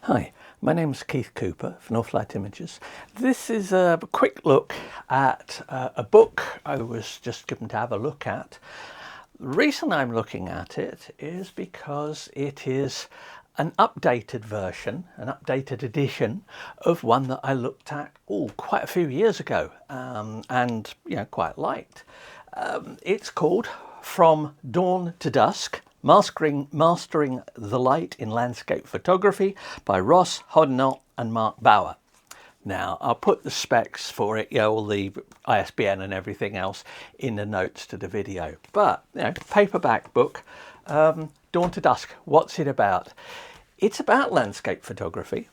Hi, my name's Keith Cooper from Northlight Images. This is a quick look at a book I was just given to have a look at. The reason I'm looking at it is because it is an updated version, an updated edition of one that I looked at quite a few years ago and quite liked. It's called From Dawn to Dusk, Mastering the Light in Landscape Photography by Ross Hoddinott and Mark Bauer. Now, I'll put the specs for it, all the ISBN and everything else in the notes to the video. But, paperback book, Dawn to Dusk, what's it about? It's about landscape photography,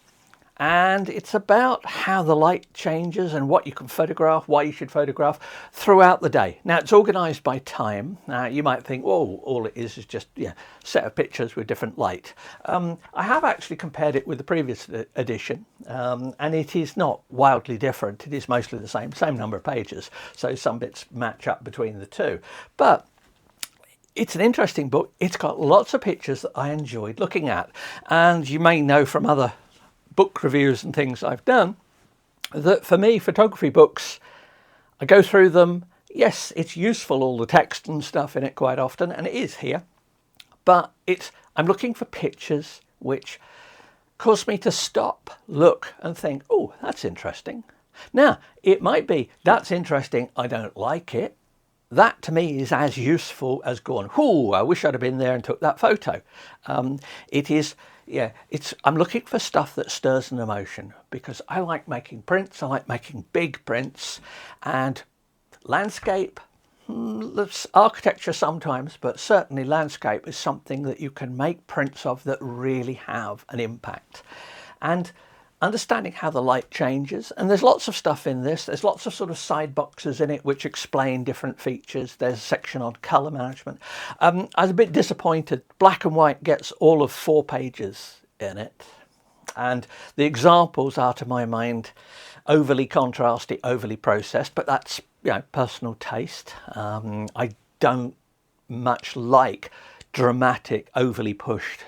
and it's about how the light changes and what you can photograph, why you should photograph throughout the day. Now, it's organised by time. You might think, well, all it is just a set of pictures with different light. I have actually compared it with the previous edition, and it is not wildly different. It is mostly the same number of pages, so some bits match up between the two. But it's an interesting book. It's got lots of pictures that I enjoyed looking at, and you may know from other book reviews and things I've done that for me, photography books, I go through them. Yes, it's useful, all the text and stuff in it quite often, and it is here, but I'm looking for pictures which cause me to stop, look and think, oh, that's interesting. Now, it might be, that's interesting, I don't like it. That to me is as useful as going, I wish I'd have been there and took that photo. I'm looking for stuff that stirs an emotion, because I like making prints. I like making big prints, and landscape, architecture sometimes, but certainly landscape is something that you can make prints of that really have an impact. And understanding how the light changes, and there's lots of stuff in this. There's lots of sort of side boxes in it which explain different features. There's a section on colour management. I was a bit disappointed. Black and white gets all of 4 pages in it, and the examples are, to my mind, overly contrasty, overly processed, but that's personal taste. I don't much like dramatic, overly pushed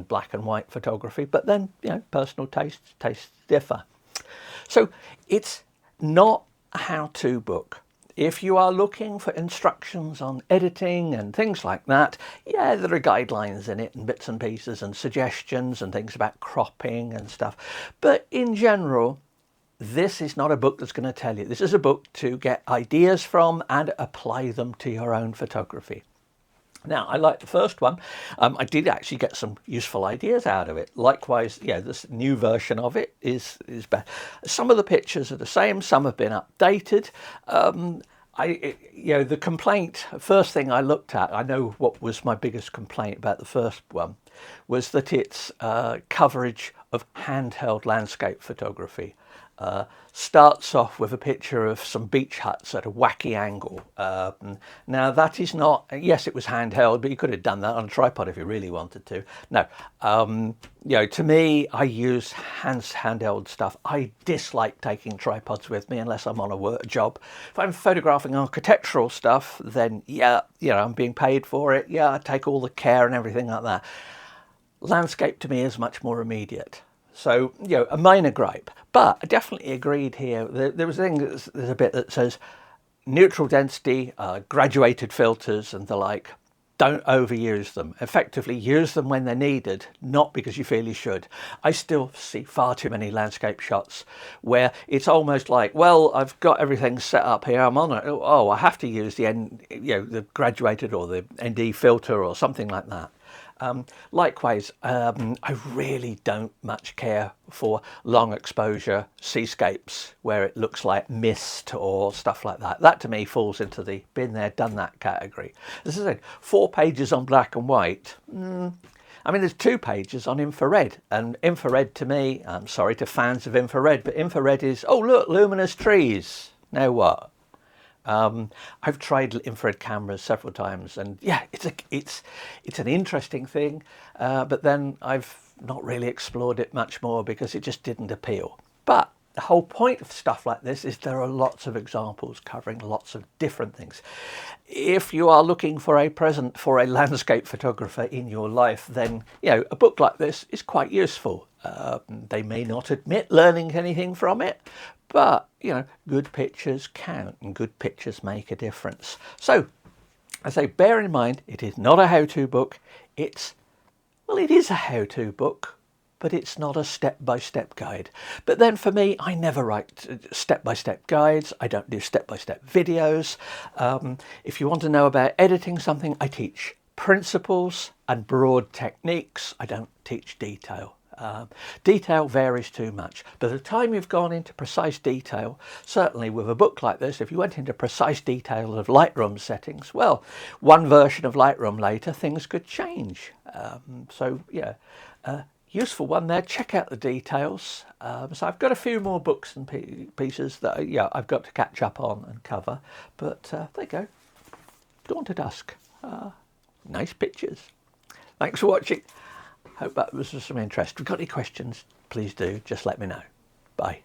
black and white photography, but then personal tastes differ. So it's not a how-to book. If you are looking for instructions on editing and things like that, there are guidelines in it and bits and pieces and suggestions and things about cropping and stuff, but in general, this is not a book that's going to tell you. This is a book to get ideas from and apply them to your own photography. Now, I like the first one. I did actually get some useful ideas out of it. Likewise, this new version of it is better. Some of the pictures are the same. Some have been updated. The complaint, first thing I looked at, I know what was my biggest complaint about the first one, was that it's coverage of handheld landscape photography. Starts off with a picture of some beach huts at a wacky angle. Now that is not, yes, it was handheld, but you could have done that on a tripod if you really wanted to. No, to me, I use handheld stuff. I dislike taking tripods with me unless I'm on a work job. If I'm photographing architectural stuff, then I'm being paid for it. I take all the care and everything like that. Landscape to me is much more immediate. So, a minor gripe, but I definitely agreed here. There was a thing, there's a bit that says neutral density, graduated filters and the like. Don't overuse them. Effectively use them when they're needed, not because you feel you should. I still see far too many landscape shots where it's almost like, well, I've got everything set up here. I'm on it. Oh, I have to use the graduated or the ND filter or something like that. Likewise, I really don't much care for long exposure seascapes where it looks like mist or stuff like that. That to me falls into the been there, done that category. As I said, 4 pages on black and white. There's 2 pages on infrared, and infrared to me, I'm sorry to fans of infrared, but infrared is, oh look, luminous trees. Now what? I've tried infrared cameras several times, and it's an interesting thing, but then I've not really explored it much more because it just didn't appeal. But the whole point of stuff like this is there are lots of examples covering lots of different things. If you are looking for a present for a landscape photographer in your life, then a book like this is quite useful. They may not admit learning anything from it, but good pictures count and good pictures make a difference. So I say, bear in mind, it is not a how-to book. It is a how-to book, but it's not a step-by-step guide. But then for me, I never write step-by-step guides. I don't do step-by-step videos. If you want to know about editing something, I teach principles and broad techniques. I don't teach detail. Detail varies too much. By the time you've gone into precise detail, certainly with a book like this, if you went into precise detail of Lightroom settings, well, one version of Lightroom later, things could change. Useful one there. Check out the details. So I've got a few more books and pieces that I've got to catch up on and cover. But there you go. Dawn to Dusk. Nice pictures. Thanks for watching. Hope that was of some interest. If you've got any questions, please do. Just let me know. Bye.